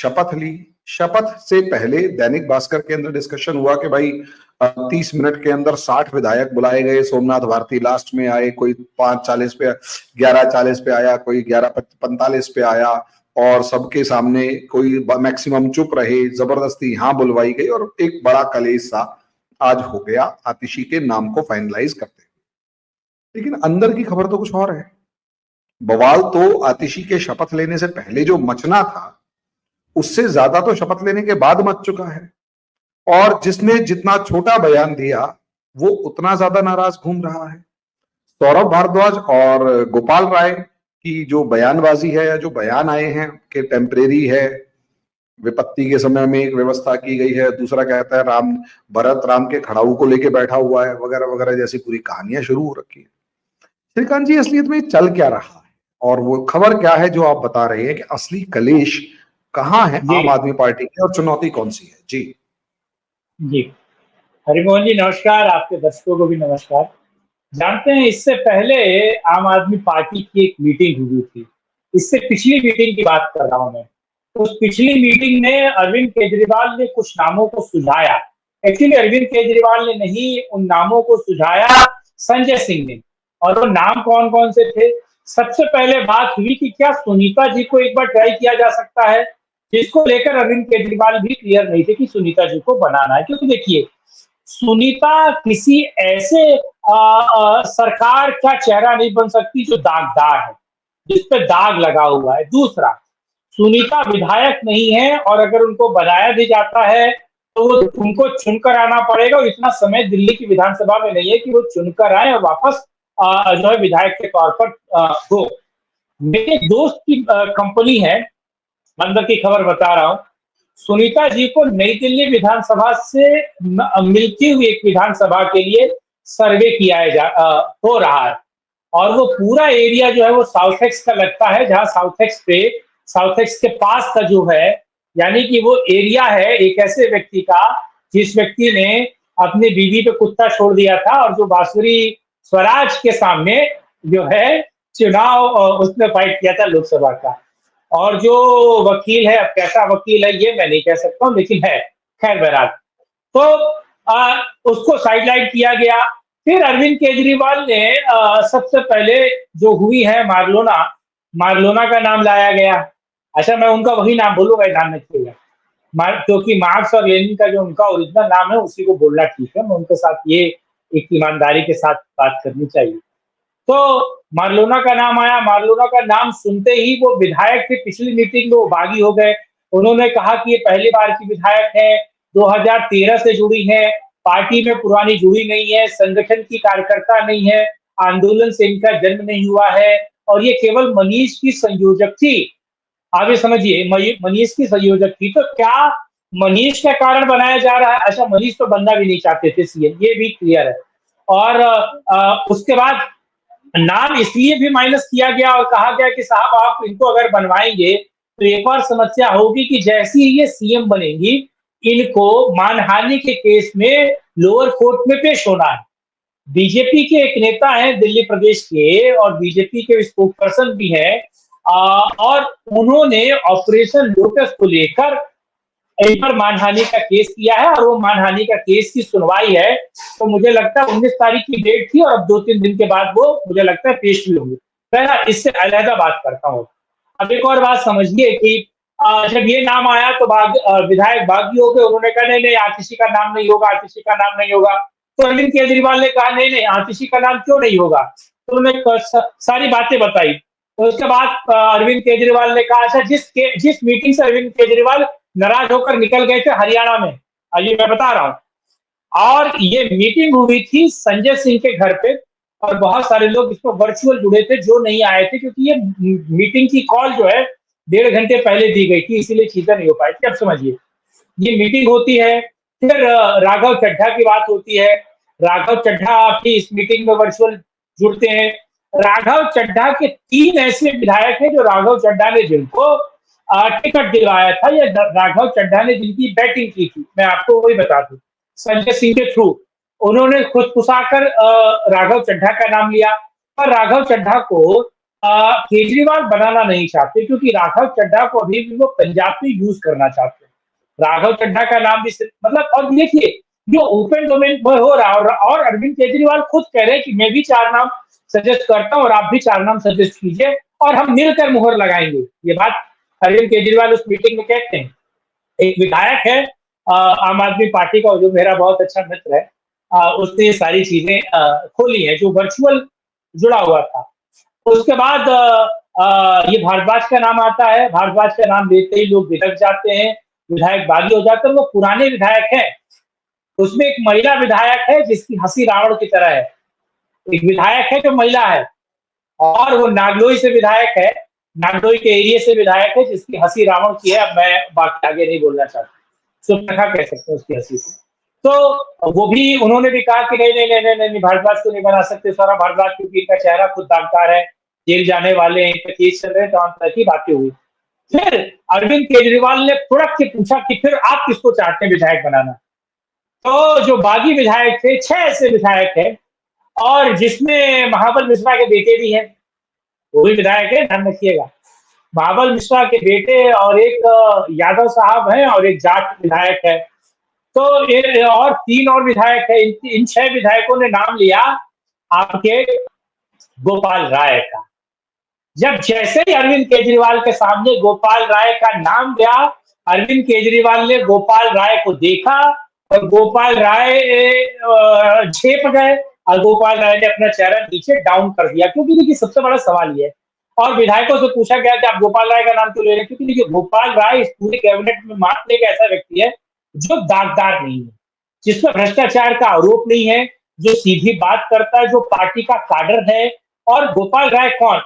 शपथ ली। शपथ से पहले दैनिक भास्कर के अंदर डिस्कशन हुआ कि भाई 30 मिनट के अंदर 60 विधायक बुलाए गए। सोमनाथ भारती लास्ट में आए, कोई 5:40 पे, 11:40 पे आया, कोई 11:45 पे आया, और सबके सामने कोई मैक्सिमम चुप रहे, जबरदस्ती यहां बुलवाई गई और एक बड़ा कलेश सा आज हो गया आतिशी के नाम को फाइनलाइज करते। लेकिन अंदर की खबर तो कुछ और है। बवाल तो आतिशी के शपथ लेने से पहले जो मचना था उससे ज्यादा तो शपथ लेने के बाद मच चुका है। और जिसने जितना छोटा बयान दिया वो उतना ज्यादा नाराज घूम रहा है। सौरभ भारद्वाज और गोपाल राय की जो बयानबाजी है या जो बयान आए हैं कि टेम्परेरी है, विपत्ति के समय में एक व्यवस्था की गई है, दूसरा कहता है भरत राम के खड़ाऊ को लेके बैठा हुआ है, वगैरह वगैरह जैसी पूरी कहानियां शुरू हो रखी है। श्रीकांत जी, असलियत में चल क्या रहा है और वो खबर क्या है जो आप बता रहे हैं कि असली कलेश कहाँ है आम आदमी पार्टी की और चुनौती कौन सी है? जी जी, हरिमोहन जी नमस्कार, आपके दर्शकों को भी नमस्कार। जानते हैं, इससे पहले आम आदमी पार्टी की एक मीटिंग हुई थी। इससे पिछली मीटिंग की बात कर रहा हूं मैं। तो उस पिछली मीटिंग में अरविंद केजरीवाल ने कुछ नामों को सुझाया। एक्चुअली अरविंद केजरीवाल ने नहीं, उन नामों को सुझाया संजय सिंह ने। और वो नाम कौन कौन से थे? सबसे पहले बात हुई कि क्या सुनीता जी को एक बार ट्राई किया जा सकता है, जिसको लेकर अरविंद केजरीवाल भी क्लियर नहीं थे कि सुनीता जी को बनाना है। क्योंकि देखिए, सुनीता किसी ऐसे सरकार का चेहरा नहीं बन सकती जो दागदार है, जिस पे दाग लगा हुआ है। दूसरा, सुनीता विधायक नहीं है, और अगर उनको बनाया भी जाता है तो उनको चुनकर आना पड़ेगा, और इतना समय दिल्ली की विधानसभा में नहीं है कि वो चुनकर आए और वापस जो है विधायक के तौर पर हो। मेरे दोस्त की कंपनी है, अंदर की खबर बता रहा हूं। सुनीता जी को नई दिल्ली विधानसभा से मिलती हुई एक विधानसभा के लिए सर्वे हो रहा है, और वो पूरा एरिया जो है वो साउथ एक्स का लगता है, जहां साउथ एक्स के पास का जो है, यानी कि वो एरिया है एक ऐसे व्यक्ति का जिस व्यक्ति ने अपनी बीवी पे कुत्ता छोड़ दिया था, और जो बांसुरी स्वराज के सामने जो है चुनाव उसने फाइट किया था लोकसभा का। और जो वकील है, अब कैसा वकील है ये मैं नहीं कह सकता हूं, लेकिन है। खैर बहरहाल, तो उसको साइडलाइन किया गया। फिर अरविंद केजरीवाल ने सबसे पहले जो हुई है मार्लोना का नाम लाया गया। अच्छा, मैं उनका वही नाम बोलूंगा, नाम नहीं छोड़ूंगा, क्योंकि मार्क्स और लेनिन का जो उनका ओरिजिनल नाम है उसी को बोलना ठीक है। मैं उनके साथ ये एक ईमानदारी के साथ बात करनी चाहिए। तो मार्लोना का नाम आया। मार्लोना का नाम सुनते ही वो विधायक थे, पिछली मीटिंग में वो बागी हो गए। उन्होंने कहा कि ये पहली बार की विधायक है, 2013 से जुड़ी है, पार्टी में पुरानी जुड़ी नहीं है, संगठन की कार्यकर्ता नहीं है, आंदोलन से इनका जन्म नहीं हुआ है, और ये केवल मनीष की संयोजक थी। आगे समझिए, मनीष की संयोजक थी। तो क्या मनीष का कारण बनाया जा रहा है? अच्छा, मनीष तो बनना भी नहीं चाहते थे सीएम, ये भी क्लियर है। और उसके बाद नाम इसलिए भी माइनस किया गया और कहा गया कि साहब आप इनको अगर बनवाएंगे तो एक और समस्या होगी कि जैसे ही ये सीएम बनेंगी, इनको मानहानि के केस में लोअर कोर्ट में पेश होना है। बीजेपी के एक नेता हैं दिल्ली प्रदेश के, और बीजेपी के स्पोक पर्सन भी है, और उन्होंने ऑपरेशन लोटस को लेकर इन पर मानहानि का केस किया है, और वो मानहानि का केस की सुनवाई है। तो मुझे लगता है 19 तारीख की डेट थी, और अब 2-3 दिन के बाद वो मुझे लगता है पेश भी होंगे। मैं इससे अलहदा बात करता हूँ। अब एक और बात समझिए कि जब ये नाम आया तो विधायक बागी हो गए। उन्होंने कहा नहीं नहीं, आतिशी का नाम नहीं होगा, आतिशी का नाम नहीं होगा। तो अरविंद केजरीवाल ने कहा नहीं नहीं, आतिशी का नाम क्यों नहीं होगा? तो उन्होंने सारी बातें बताई। तो उसके बाद अरविंद केजरीवाल ने कहा, अच्छा, जिस मीटिंग से अरविंद केजरीवाल नाराज होकर निकल गए थे हरियाणा में, ये मैं बता रहा हूं। और ये मीटिंग हुई थी संजय सिंह के घर पे, और बहुत सारे लोग इसमें वर्चुअल जुड़े थे जो नहीं आए थे, क्योंकि ये मीटिंग की कॉल जो है 1.5 घंटे पहले दी गई थी, इसीलिए चीजें नहीं हो पाई थी। अब समझिए, ये मीटिंग होती है, फिर राघव चड्ढा की बात होती है। राघव चड्ढा भी इस मीटिंग में वर्चुअल जुड़ते हैं। राघव चड्ढा के 3 ऐसे विधायक हैं जो राघव चड्ढा ने जिनको टिकट दिलवाया था, या राघव चड्ढा ने जिनकी बैटिंग की थी, मैं आपको वही बता दूं, संजय सिंह के थ्रू उन्होंने खुद पुसाकर राघव चड्ढा का नाम लिया। और राघव चड्ढा को केजरीवाल बनाना नहीं चाहते, क्योंकि राघव चड्ढा को अभी भी वो पंजाब में यूज करना चाहते हैं। राघव चड्ढा का नाम भी मतलब, और देखिए जो ओपन डोमेन में हो रहा है, और अरविंद केजरीवाल खुद कह रहे हैं कि मैं भी 4 नाम सजेस्ट करता हूँ और आप भी 4 नाम सजेस्ट कीजिए और हम मिलकर मुहर लगाएंगे। ये बात अरविंद केजरीवाल उस मीटिंग में कहते हैं। एक विधायक है आम आदमी पार्टी का, जो मेरा बहुत अच्छा मित्र है, उसने ये सारी चीजें खोली है, जो वर्चुअल जुड़ा हुआ था। उसके बाद ये भारद्वाज का नाम आता है। भारद्वाज का नाम लेते ही लोग भिड़क जाते हैं, विधायक बागी हो जाते हैं। वो पुराने विधायक हैं। उसमें एक महिला विधायक है जिसकी हंसी रावण की तरह है। एक विधायक है जो महिला है, और वो नागलोई से विधायक है, नागलोई के एरिया से विधायक है, जिसकी हंसी रावण की है। अब मैं बात आगे नहीं बोलना चाहता, सुपर्णखा कह सकते हैं उसकी हंसी को। तो वो भी, उन्होंने भी कहा कि नहीं नहीं नहीं नहीं नहीं, भारद्वाज को नहीं बना सकते सारा भारद्वाज, क्योंकि इनका चेहरा खुद दागदार है, जेल जाने वाले हैं, इनका केस चल रहे हैं, तमाम तरह की बातें हुई। फिर अरविंद केजरीवाल ने तुरंत से पूछा कि फिर आप किसको चाहते हैं विधायक बनाना। तो जो बागी विधायक थे, 6 ऐसे विधायक हैं, और जिसमें महाबल मिश्रा के बेटे भी हैं, वो भी विधायक है, ध्यान रखिएगा। महाबल मिश्रा के बेटे और एक यादव साहब हैं, और एक जाट विधायक है। तो ये और 3 और विधायक है। इन 6 विधायकों ने नाम लिया आपके गोपाल राय का। जब जैसे ही अरविंद केजरीवाल के सामने गोपाल राय का नाम गया, अरविंद केजरीवाल ने गोपाल राय को देखा, और गोपाल राय झेप गए, और गोपाल राय ने अपना चेहरा नीचे डाउन कर दिया। क्योंकि देखिए सबसे बड़ा सवाल ये है, और विधायकों से पूछा गया कि आप गोपाल राय का नाम क्यों ले रहे हैं, क्योंकि देखिए गोपाल राय इस पूरे कैबिनेट में मात्र एक ऐसा व्यक्ति है जो दागदार नहीं है, जिसमें भ्रष्टाचार का आरोप नहीं है, जो सीधी बात करता है, जो पार्टी का काडर है। और गोपाल राय कौन,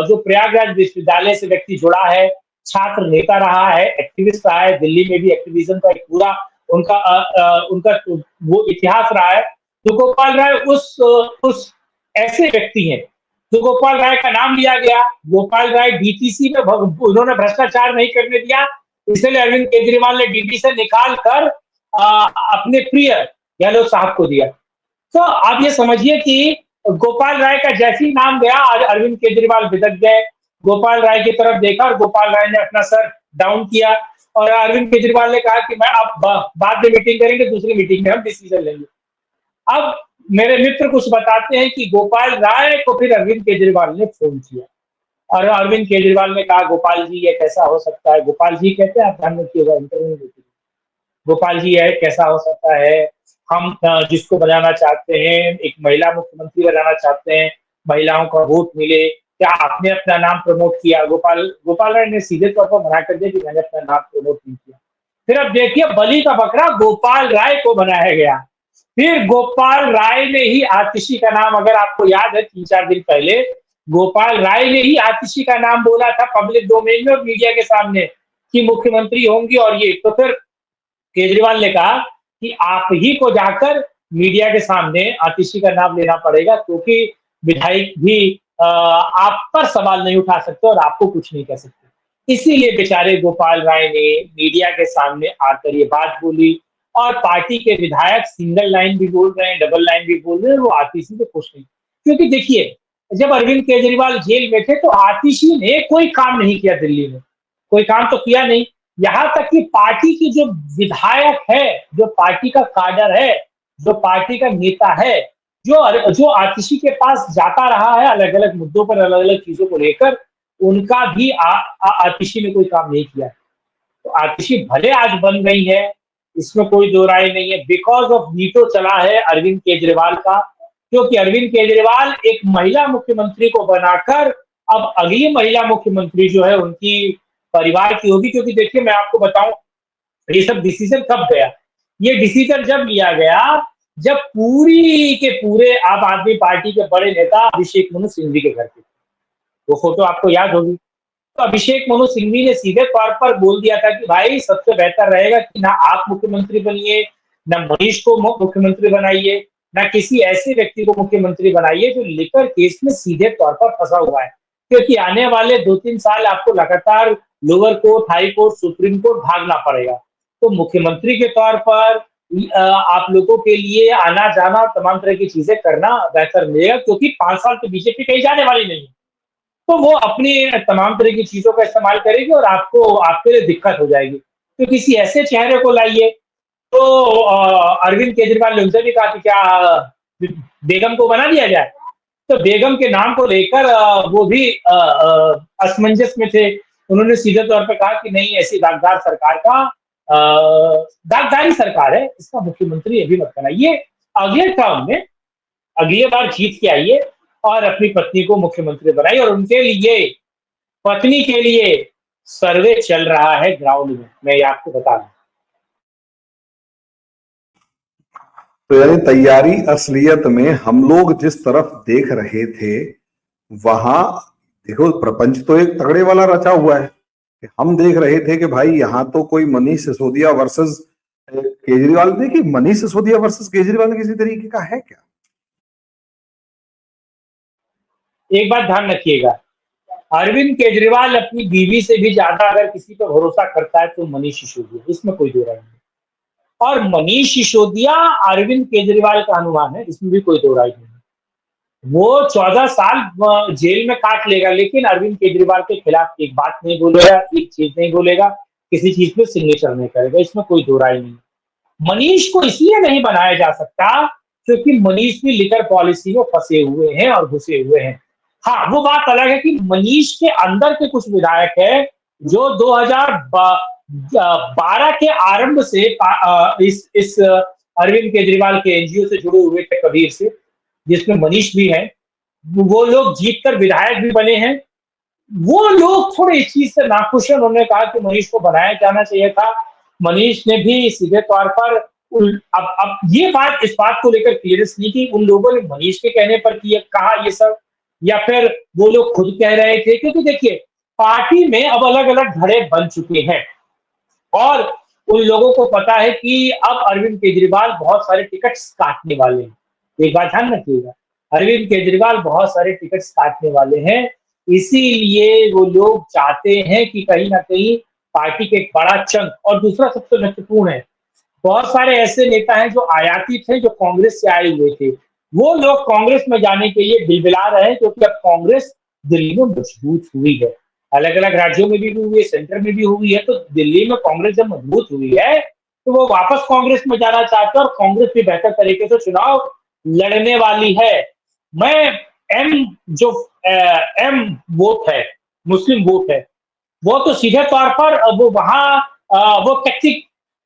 जो प्रयागराज विश्वविद्यालय से व्यक्ति जुड़ा है, छात्र नेता रहा है, एक्टिविस्ट रहा है, दिल्ली में भी एक्टिविज्म का एक पूरा उनका वो इतिहास रहा है। तो गोपाल राय उस ऐसे व्यक्ति हैं। तो गोपाल राय का नाम लिया गया। गोपाल राय डीटीसी में उन्होंने भ्रष्टाचार नहीं करने दिया, इसलिए अरविंद केजरीवाल ने डीटी से निकाल कर अपने प्रिय गहलोत साहब को दिया। तो आप ये समझिए कि गोपाल राय का जैसे ही नाम गया, अरविंद केजरीवाल बिदक गए, गोपाल राय की तरफ देखा, और गोपाल राय ने अपना सर डाउन किया, और अरविंद केजरीवाल ने कहा कि मैं अब बाद में मीटिंग करेंगे, दूसरी मीटिंग में हम डिसीजन लेंगे। अब मेरे मित्र कुछ बताते हैं कि गोपाल राय को फिर अरविंद केजरीवाल ने फोन किया, और अरविंद केजरीवाल ने कहा, गोपाल जी ये कैसा हो सकता है। गोपाल जी कहते हैं, आप ध्यान रखिएगा, इंटरव्यू देते, गोपाल जी है कैसा हो सकता है, हम जिसको बनाना चाहते हैं, एक महिला मुख्यमंत्री बनाना चाहते हैं, महिलाओं का वोट मिले, क्या आपने अपना नाम प्रमोट किया। गोपाल राय ने सीधे तौर पर मना कर दिया कि मैंने अपना नाम प्रमोट नहीं किया। फिर अब देखिए, बलि का बकरा गोपाल राय को बनाया गया। फिर गोपाल राय ने ही आतिशी का नाम, अगर आपको याद है 3-4 दिन पहले गोपाल राय ने ही आतिशी का नाम बोला था पब्लिक डोमेन में और मीडिया के सामने कि मुख्यमंत्री होंगी। और ये तो फिर केजरीवाल ने कहा कि आप ही को जाकर मीडिया के सामने आतिशी का नाम लेना पड़ेगा, क्योंकि विधायक भी आप पर सवाल नहीं उठा सकते और आपको कुछ नहीं कह सकते। इसीलिए बेचारे गोपाल राय ने मीडिया के सामने आकर ये बात बोली, और पार्टी के विधायक सिंगल लाइन भी बोल रहे हैं, डबल लाइन भी बोल रहे हैं, वो आतिशी से खुश नहीं। क्योंकि देखिए, जब अरविंद केजरीवाल जेल में थे तो आतिशी ने कोई काम नहीं किया दिल्ली में, कोई काम तो किया नहीं। यहाँ तक कि पार्टी की जो विधायक है, जो पार्टी का काडर है, जो पार्टी का नेता है, जो आतिशी के पास जाता रहा है अलग अलग मुद्दों पर, अलग अलग चीजों को लेकर, उनका भी आतिशी ने कोई काम नहीं किया। तो आतिशी भले आज बन गई है, इसमें कोई दो राय नहीं है, बिकॉज ऑफ वीटो चला है अरविंद केजरीवाल का। क्योंकि अरविंद केजरीवाल एक महिला मुख्यमंत्री को बनाकर अब अगली महिला मुख्यमंत्री जो है उनकी परिवार की होगी। क्योंकि देखिए मैं आपको बताऊं, ये सब डिसीजन कब गया, ये डिसीजन जब लिया गया जब पूरी के पूरे आम आदमी पार्टी के बड़े नेता अभिषेक मनु सिंघवी के घर पे, वो फोटो आपको याद होगी। तो अभिषेक मनु सिंघवी ने सीधे तौर पर बोल दिया था कि भाई सबसे बेहतर रहेगा कि ना आप मुख्यमंत्री बनिए, ना मनीष को मुख्यमंत्री बनाइए, ना किसी ऐसे व्यक्ति को मुख्यमंत्री बनाइए जो लिकर केस में सीधे तौर पर फंसा हुआ है। क्योंकि आने वाले 2-3 साल आपको लगातार lower court, high court, supreme court भागना पड़ेगा। तो मुख्यमंत्री के तौर पर आप लोगों के लिए आना जाना, तमाम तरह की चीजें करना बेहतर मिलेगा, क्योंकि 5 साल तो बीजेपी कहीं जाने वाली नहीं है। तो वो अपनी तमाम तरह की चीजों का इस्तेमाल करेगी और आपको आपके लिए दिक्कत हो जाएगी। तो किसी ऐसे चेहरे को लाइए। तो अरविंद केजरीवाल ने उनसे भी कहा कि क्या बेगम को बना दिया जाए। तो बेगम के नाम को लेकर वो भी असमंजस में थे। उन्होंने सीधे तौर पे कहा कि नहीं, ऐसी दागदार सरकार का दागदारी सरकार है, इसका मुख्यमंत्री अभी मत बनाइए। अगले टर्म में अगली बार जीत के आइए और अपनी पत्नी को मुख्यमंत्री बनाइए। और उनके लिए, पत्नी के लिए सर्वे चल रहा है ग्राउंड में, मैं ये आपको बता दूं। तो यानी तैयारी असलियत में हम लोग जिस तरफ देख रहे थे वहां, देखो प्रपंच तो एक तगड़े वाला रचा हुआ है कि हम देख रहे थे कि भाई यहां तो कोई मनीष सिसोदिया वर्सेस केजरीवाल, देखिए मनीष सिसोदिया वर्सेस केजरीवाल किसी तरीके का है क्या? एक बात ध्यान रखिएगा, अरविंद केजरीवाल अपनी बीवी से भी ज्यादा अगर किसी पर भरोसा करता है तो मनीष सिसोदिया, इसमें कोई दो राय नहीं। और मनीष सिसोदिया अरविंद केजरीवाल का अनुमान है, इसमें भी कोई दो राय नहीं। वो 14 साल जेल में काट लेगा, लेकिन अरविंद केजरीवाल के खिलाफ एक बात नहीं बोलेगा, एक चीज नहीं बोलेगा, किसी चीज पे सिग्नेचर नहीं करेगा, इसमें कोई दो राय नहीं। मनीष को इसलिए नहीं बनाया जा सकता क्योंकि मनीष भी लिकर पॉलिसी में फंसे हुए हैं और घुसे हुए हैं। हाँ, वो बात अलग है कि मनीष के अंदर के कुछ विधायक है जो 2012 के आरंभ से इस अरविंद केजरीवाल के एनजीओ से जुड़े हुए थे, कबीर से, जिसमें मनीष भी है। वो लोग जीतकर विधायक भी बने हैं। वो लोग थोड़े इस चीज से नाखुश हैं। उन्होंने कहा कि मनीष को बनाया जाना चाहिए था। मनीष ने भी सीधे तौर पर अब ये बात, इस बात को लेकर क्लियरेंस नहीं कि उन लोगों ने मनीष के कहने पर किया कहा ये सब, या फिर वो लोग खुद कह रहे थे। क्योंकि देखिए, पार्टी में अब अलग अलग धड़े बन चुके हैं और उन लोगों को पता है कि अब अरविंद केजरीवाल बहुत सारे टिकट्स काटने वाले हैं। एक बात ध्यान रखिएगा, अरविंद केजरीवाल बहुत सारे टिकट्स काटने वाले हैं। इसीलिए वो लोग चाहते हैं कि कहीं ना कहीं पार्टी के एक बड़ा चंक, और दूसरा सबसे महत्वपूर्ण है, बहुत सारे ऐसे नेता हैं जो आयातित हैं, जो कांग्रेस से आए हुए थे। वो लोग कांग्रेस में जाने के लिए बिलबिला रहे हैं क्योंकि अब कांग्रेस दिल्ली में मजबूत हुई है। अलग अलग राज्यों में भी हुई है, सेंटर में भी हुई है। तो दिल्ली में कांग्रेस जब मजबूत हुई है तो वो वापस कांग्रेस में जाना चाहते हैं और कांग्रेस भी बेहतर तरीके से चुनाव लड़ने वाली है। मैं एम जो एम वोट है, मुस्लिम वोट है, वो तो सीधे तौर पर वो वहां वो टैक्टिक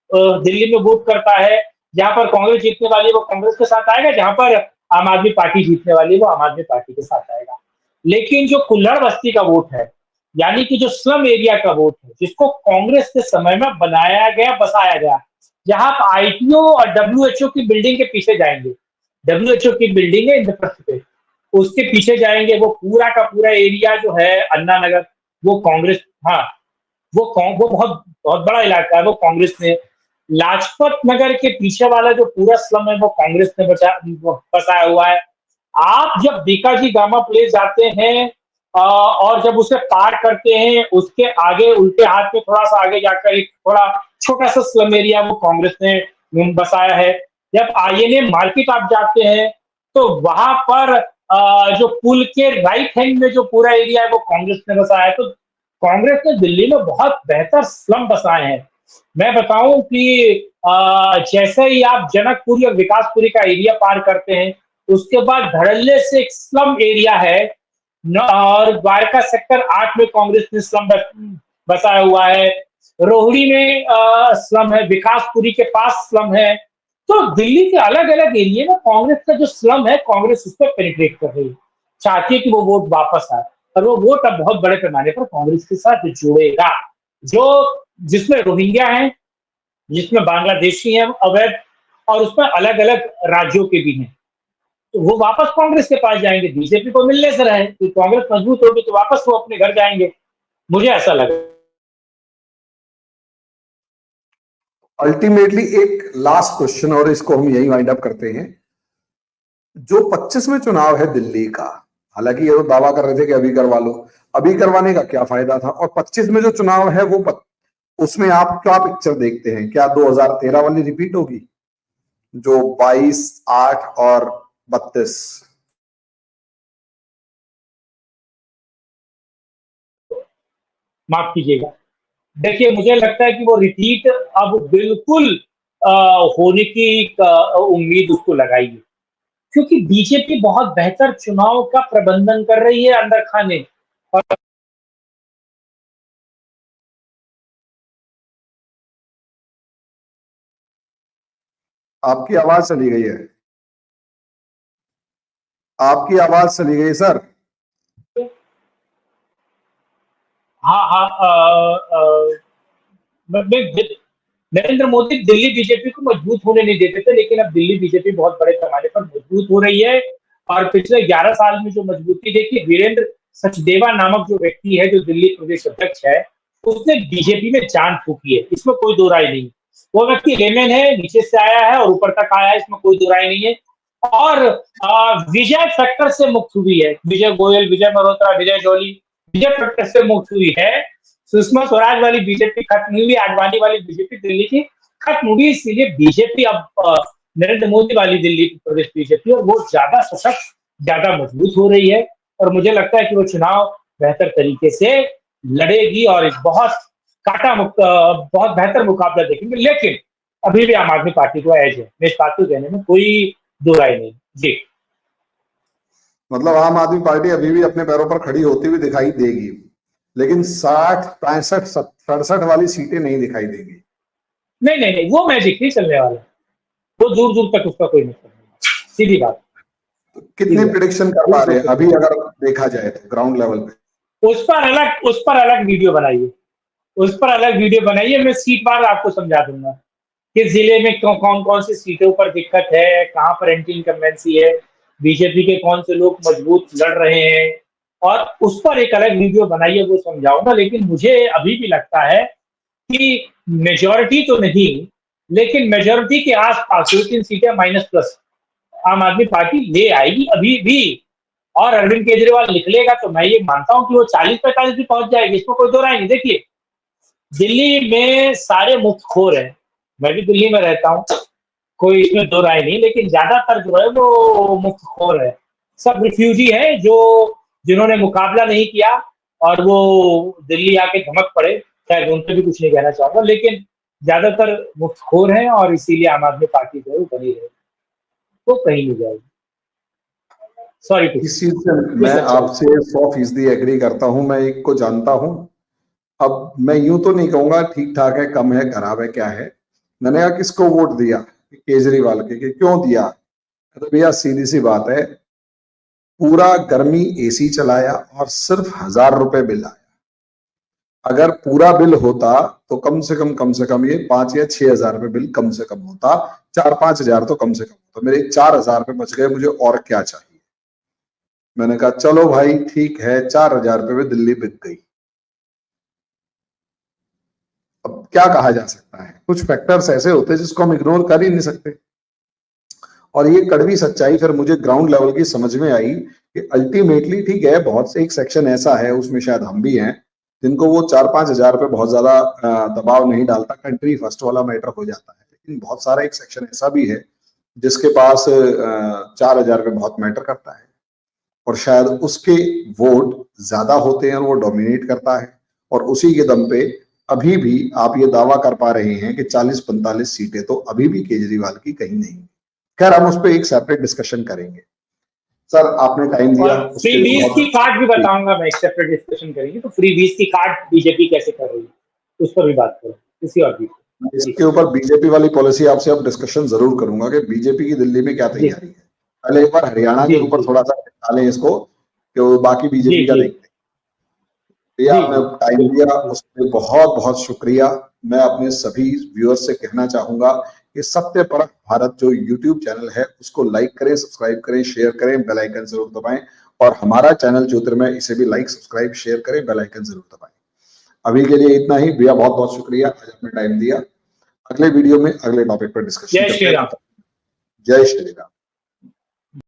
दिल्ली में वोट करता है। जहां पर कांग्रेस जीतने वाली है वो कांग्रेस के साथ आएगा, जहां पर आम आदमी पार्टी जीतने वाली है वो आम आदमी पार्टी के साथ आएगा। लेकिन जो कुल्हड़ बस्ती का वोट है, यानी कि जो स्लम एरिया का वोट है, जिसको कांग्रेस के समय में बनाया गया, बसाया गया, जहां आप आईटीओ और डब्ल्यूएचओ की बिल्डिंग के पीछे जाएंगे, डब्ल्यूएचओ की बिल्डिंग है इंद्रप्रस्थ पे, उसके पीछे जाएंगे, वो पूरा का पूरा एरिया जो है अन्ना नगर, वो कांग्रेस, हाँ, वो बहुत बहुत बड़ा इलाका है, वो कांग्रेस ने। लाजपत नगर के पीछे वाला जो पूरा स्लम है वो कांग्रेस ने बसाया हुआ है। आप जब बीकाजी गामा प्लेस जाते हैं और जब उसे पार करते हैं, उसके आगे उल्टे हाथ में थोड़ा सा आगे जाकर एक थोड़ा छोटा सा स्लम एरिया वो कांग्रेस ने बसाया है। जब आईएनए मार्केट आप जाते हैं तो वहां पर जो पुल के राइट हैंड में जो पूरा एरिया है वो कांग्रेस ने बसाया है। तो कांग्रेस ने दिल्ली में बहुत बेहतर स्लम बसाए हैं। मैं बताऊं कि जैसे ही आप जनकपुरी और विकासपुरी का एरिया पार करते हैं, उसके बाद धड़ल्ले से एक स्लम एरिया है और द्वारका सेक्टर 8 में कांग्रेस ने स्लम बसाया हुआ है। रोहिणी में स्लम है, विकासपुरी के पास स्लम है। तो दिल्ली के अलग अलग एरिया में कांग्रेस का जो स्लम है, कांग्रेस उस पर पेनिट्रेट कर रही है, चाहती है कि वो वोट वापस आए। और वो वोट अब बहुत बड़े पैमाने पर कांग्रेस के साथ जुड़ेगा, जो जिसमें रोहिंग्या है, जिसमें बांग्लादेशी है अवैध, और उसमें अलग अलग राज्यों के भी हैं। तो वो वापस कांग्रेस के पास जाएंगे, बीजेपी को मिलने से रहे तो कांग्रेस मजबूत होगी तो वापस वो अपने घर जाएंगे, मुझे ऐसा लगा। अल्टीमेटली एक लास्ट क्वेश्चन और इसको हम यही वाइंड अप करते हैं। जो 25 में चुनाव है दिल्ली का, हालांकि ये तो दावा कर रहे थे कि अभी करवा लो, अभी करवाने का क्या फायदा था? और 25 में जो चुनाव है वो उसमें आप क्या पिक्चर देखते हैं? क्या 2013 वाली रिपीट होगी, जो 22, 8 और 32? माफ कीजिएगा। देखिए मुझे लगता है कि वो रिट्रीट अब बिल्कुल होने की उम्मीद उसको लगाई है, क्योंकि बीजेपी बहुत बेहतर चुनाव का प्रबंधन कर रही है अंदर खाने। और आपकी आवाज चली गई है, आपकी आवाज चली गई सर। हाँ हाँ नरेंद्र मोदी दिल्ली बीजेपी को मजबूत होने नहीं देते थे, लेकिन अब दिल्ली बीजेपी बहुत बड़े पैमाने पर मजबूत हो रही है। और पिछले 11 साल में जो मजबूती देखी, वीरेंद्र सचदेवा नामक जो व्यक्ति है, जो दिल्ली प्रदेश अध्यक्ष है, उसने बीजेपी में जान फूकी है, इसमें कोई दो राय नहीं। वो व्यक्ति लेमैन है, नीचे से आया है और ऊपर तक आया है, इसमें कोई दो राय नहीं है। और विजय फैक्टर से मुक्त हुई है, विजय गोयल, विजय मल्होत्रा, विजय जॉली विजय फैक्टर से मुक्त हुई है। सुषमा स्वराज वाली बीजेपी खत्म हुई, आडवाणी वाली बीजेपी दिल्ली की खत्म हुई, इसीलिए बीजेपी अब नरेंद्र मोदी वाली दिल्ली प्रदेश बीजेपी, और वो ज्यादा सशक्त, ज्यादा मजबूत हो रही है। और मुझे लगता है कि वो चुनाव बेहतर तरीके से लड़ेगी और एक बहुत बहुत बेहतर मुकाबला देखेंगे। लेकिन अभी भी आम आदमी पार्टी को एज है, मैं इस बात को कहने में कोई दो राय नहीं जी। मतलब आम आदमी पार्टी अभी भी अपने पैरों पर खड़ी होती हुई दिखाई देगी, लेकिन 60, 65, 67 वाली सीटें नहीं दिखाई देंगी। नहीं नहीं नहीं, वो मैजिक नहीं चलने वाला, वो दूर दूर तक उसका कोई मतलब नहीं, सीधी बात। तो कितने प्रिडिक्शन कर पा रहे हैं अभी अगर देखा जाए तो ग्राउंड लेवल पे? उस पर अलग वीडियो बनाइए, उस पर अलग वीडियो बनाइए, मैं सीट बार आपको समझा दूंगा किस जिले में कौन कौन सी सीटों पर दिक्कत है, कहां पर एंटी इनकम्बेंसी है, बीजेपी के कौन से लोग मजबूत लड़ रहे हैं, और उस पर एक अलग वीडियो बनाइए, वो समझाऊंगा। लेकिन मुझे अभी भी लगता है कि मेजोरिटी तो नहीं, लेकिन मेजोरिटी के आसपास 2-3 सीटें माइनस प्लस आम आदमी पार्टी ले आएगी अभी भी। और अरविंद केजरीवाल निकलेगा तो मैं ये मानता हूं कि वो 40-45 भी पहुंच जाएगी, इसमें कोई दो राय नहीं। देखिए दिल्ली में सारे मुफ्तखोर हैं, मैं भी दिल्ली में रहता हूँ, कोई इसमें दो राय नहीं, लेकिन ज्यादातर जो है वो मुफ्तखोर है, सब रिफ्यूजी है, जो जिन्होंने मुकाबला नहीं किया और वो दिल्ली आके धमक पड़े। शायद उनसे भी कुछ नहीं कहना चाहूंगा, लेकिन ज्यादातर मुफ्तखोर हैं और इसीलिए आम आदमी पार्टी जो है वो बनी रहेगी, वो कहीं नहीं जाएगी। सॉरी टू इस चीज से मैं आपसे 100% एग्री करता हूं। मैं एक को जानता हूं, अब मैं यूं तो नहीं कहूंगा ठीक ठाक है, कम है, खराब है, क्या है। मैंने कहा किसको वोट दिया? केजरीवाल के। कि क्यों दिया? तो भैया सीधी सी बात है, पूरा गर्मी एसी चलाया और सिर्फ 1000 रुपए बिल आया। अगर पूरा बिल होता तो कम से कम ये 5 या 6 हजार रुपए बिल कम से कम होता, 4-5 हजार तो कम से कम होता। मेरे 4 हजार रुपए बच गए, मुझे और क्या चाहिए। मैंने कहा चलो भाई ठीक है, 4 हजार रुपए में दिल्ली बिक गई। अब क्या कहा जा सकता है, कुछ फैक्टर्स ऐसे होते हैं जिसको हम इग्नोर कर ही नहीं सकते। और ये कड़वी सच्चाई फिर मुझे ग्राउंड लेवल की समझ में आई कि अल्टीमेटली ठीक है, बहुत से एक सेक्शन ऐसा है, उसमें शायद हम भी हैं, जिनको वो 4-5 हजार रुपए बहुत ज्यादा दबाव नहीं डालता, कंट्री फर्स्ट वाला मैटर हो जाता है। लेकिन बहुत सारा एक सेक्शन ऐसा भी है जिसके पास 4 हजार रुपए बहुत मैटर करता है, और शायद उसके वोट ज्यादा होते हैं और वो डोमिनेट करता है। और उसी के दम पे अभी भी आप ये दावा कर पा रहे हैं कि 40-45 सीटें तो अभी भी केजरीवाल की कहीं नहीं। खैर हम उस पर एक सेपरेट डिस्कशन करेंगे। सर आपने टाइम दिया। फ्री बीज की कार्ड भी बताऊंगा मैं, एक सेपरेट डिस्कशन करेंगे तो फ्री बीज की कार्ड बीजेपी कैसे कर रही है उस पर भी बात करें, किसी और भी। इसके ऊपर बीजेपी वाली पॉलिसी आपसे अब डिस्कशन जरूर करूंगा कि बीजेपी की दिल्ली में क्या तैयारी है। पहले एक बार हरियाणा के ऊपर थोड़ा सा डालें इसको, कि वो बाकी बीजेपी का देखते हैं। भैया आपने टाइम दिया उसके बहुत बहुत शुक्रिया। मैं अपने सभी व्यूअर्स से कहना चाहूंगा कि सत्य परख भारत जो यूट्यूब चैनल है उसको लाइक करें, सब्सक्राइब करें, शेयर करें, बेल आइकन जरूर दबाएं। और हमारा चैनल ज्योतिर्मय, इसे भी लाइक, सब्सक्राइब, शेयर करें, बेल आइकन जरूर दबाएं। अभी के लिए इतना ही भैया, बहुत बहुत शुक्रिया, आज आपने टाइम दिया। अगले वीडियो में अगले टॉपिक पर डिस्कशन करते हैं। जय श्री राम।